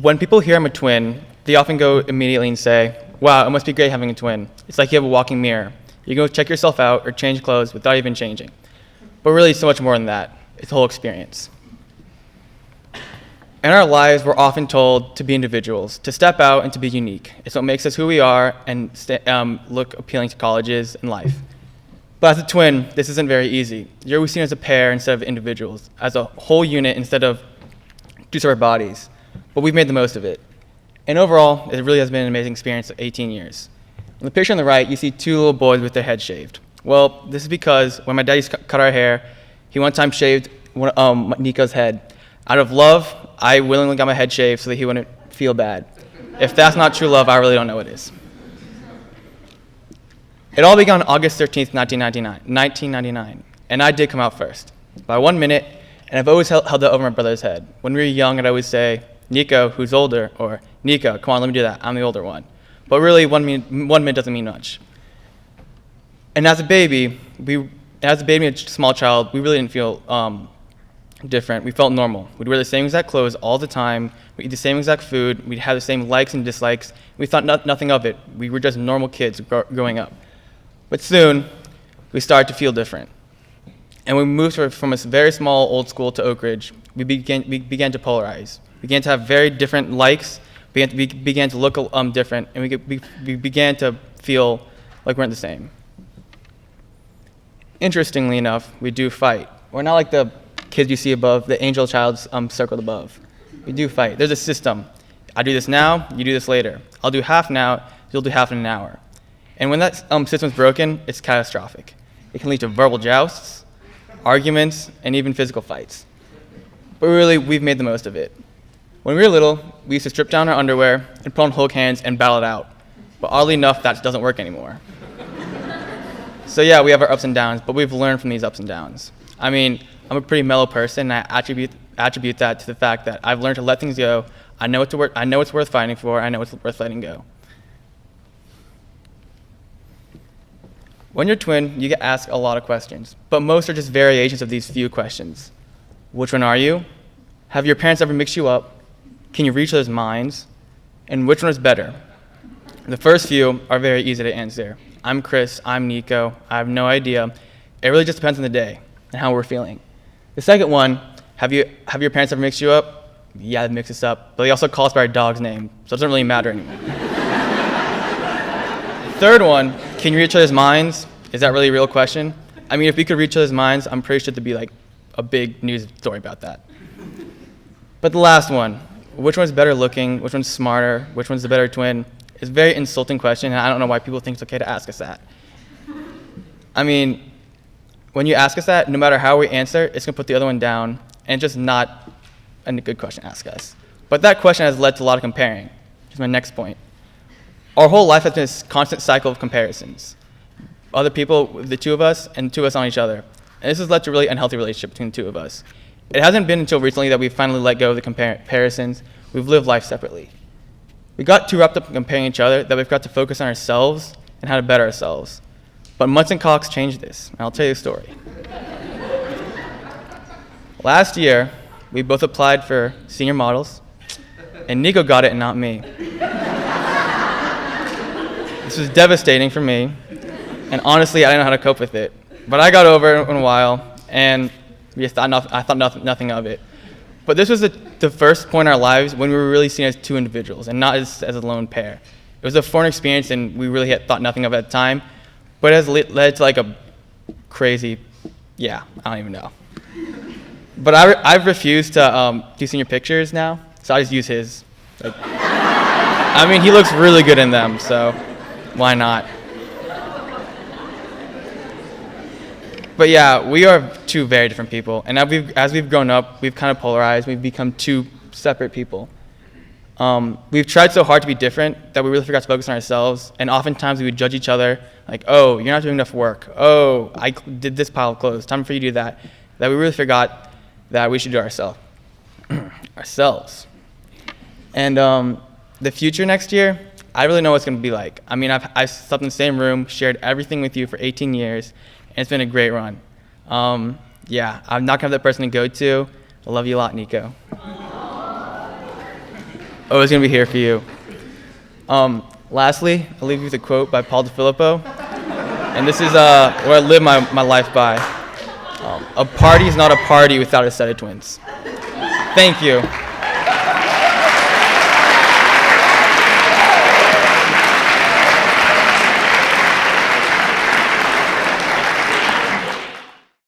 When people hear I'm a twin, they often go immediately and say, wow, it must be great having a twin. It's like you have a walking mirror. You go check yourself out or change clothes without even changing. But really, it's so much more than that. It's the whole experience. In our lives, we're often told to be individuals, to step out and to be unique. It's what makes us who we are and look appealing to colleges and life. But as a twin, this isn't very easy. You're always seen as a pair instead of individuals, as a whole unit instead of two separate bodies. But we've made the most of it. And overall, it really has been an amazing experience of 18 years. In the picture on the right, you see two little boys with their heads shaved. Well, this is because when my dad used to cut our hair, he one time shaved Nico's head. Out of love, I willingly got my head shaved so that he wouldn't feel bad. If that's not true love, I really don't know what is. It all began on August 13th, 1999, and I did come out first, by 1 minute, and I've always held that over my brother's head. When we were young, I'd always say, Nico, who's older, or Nico, come on, let me do that, I'm the older one. But really, 1 minute doesn't mean much. And as a baby, and a small child, we really didn't feel different. We felt normal. We'd wear the same exact clothes all the time. We'd eat the same exact food. We'd have the same likes and dislikes. We thought nothing of it. We were just normal kids growing up. But soon, we started to feel different. And when we moved from a very small old school to Oakridge, we began to polarize. We began to have very different likes. We began to look different, and we began to feel like we weren't the same. Interestingly enough, we do fight. We're not like the kids you see above, the angel child's circled above. We do fight. There's a system. I do this now, you do this later. I'll do half now, you'll do half in an hour. And when that system's broken, it's catastrophic. It can lead to verbal jousts, arguments, and even physical fights. But really, we've made the most of it. When we were little, we used to strip down our underwear and put on Hulk hands and battle it out. But oddly enough, that doesn't work anymore. So yeah, we have our ups and downs, but we've learned from these ups and downs. I mean, I'm a pretty mellow person, and I attribute that to the fact that I've learned to let things go. I know what's worth fighting for. I know what's worth letting go. When you're twin, you get asked a lot of questions, but most are just variations of these few questions. Which one are you? Have your parents ever mixed you up? Can you read each other's minds? And which one is better? The first few are very easy to answer. I'm Chris, I'm Nico, I have no idea. It really just depends on the day and how we're feeling. The second one, have your parents ever mixed you up? Yeah, they mix us up, but they also call us by our dog's name, so it doesn't really matter anymore. Third one, can you read each other's minds? Is that really a real question? I mean, if we could read each other's minds, I'm pretty sure there'd be like a big news story about that. But the last one, which one's better looking, which one's smarter, which one's the better twin, is a very insulting question, and I don't know why people think it's okay to ask us that. I mean, when you ask us that, no matter how we answer, it's gonna put the other one down, and it's just not a good question to ask us. But that question has led to a lot of comparing, which is my next point. Our whole life has been this constant cycle of comparisons. Other people, the two of us, and two of us on each other. And this has led to a really unhealthy relationship between the two of us. It hasn't been until recently that we've finally let go of the comparisons. We've lived life separately. We got too wrapped up in comparing each other that we've got to focus on ourselves and how to better ourselves. But Mutts and Cox changed this, and I'll tell you a story. Last year, we both applied for senior models, and Nico got it and not me. This was devastating for me, and honestly, I didn't know how to cope with it. But I got over it in a while, and I thought nothing of it. But this was the first point in our lives when we were really seen as two individuals and not as a lone pair. It was a foreign experience, and we really had thought nothing of it at the time, but it has led to like a crazy, I don't even know. But I've refused to do senior pictures now, so I just use his. I mean, he looks really good in them, so why not? But yeah, we are two very different people, and as we've grown up, we've kind of polarized. We've become two separate people. We've tried so hard to be different that we really forgot to focus on ourselves, and oftentimes we would judge each other, like, oh, you're not doing enough work. Oh, I did this pile of clothes. Time for you to do that. That we really forgot that we should do ourselves. And the future next year, I really know what it's going to be like. I mean, I've slept in the same room, shared everything with you for 18 years, and it's been a great run. I'm not going to have that person to go to. I love you a lot, Nico. Always going to be here for you. Lastly, I'll leave you with a quote by Paul DeFilippo. And this is what I live my life by. A party is not a party without a set of twins. Thank you.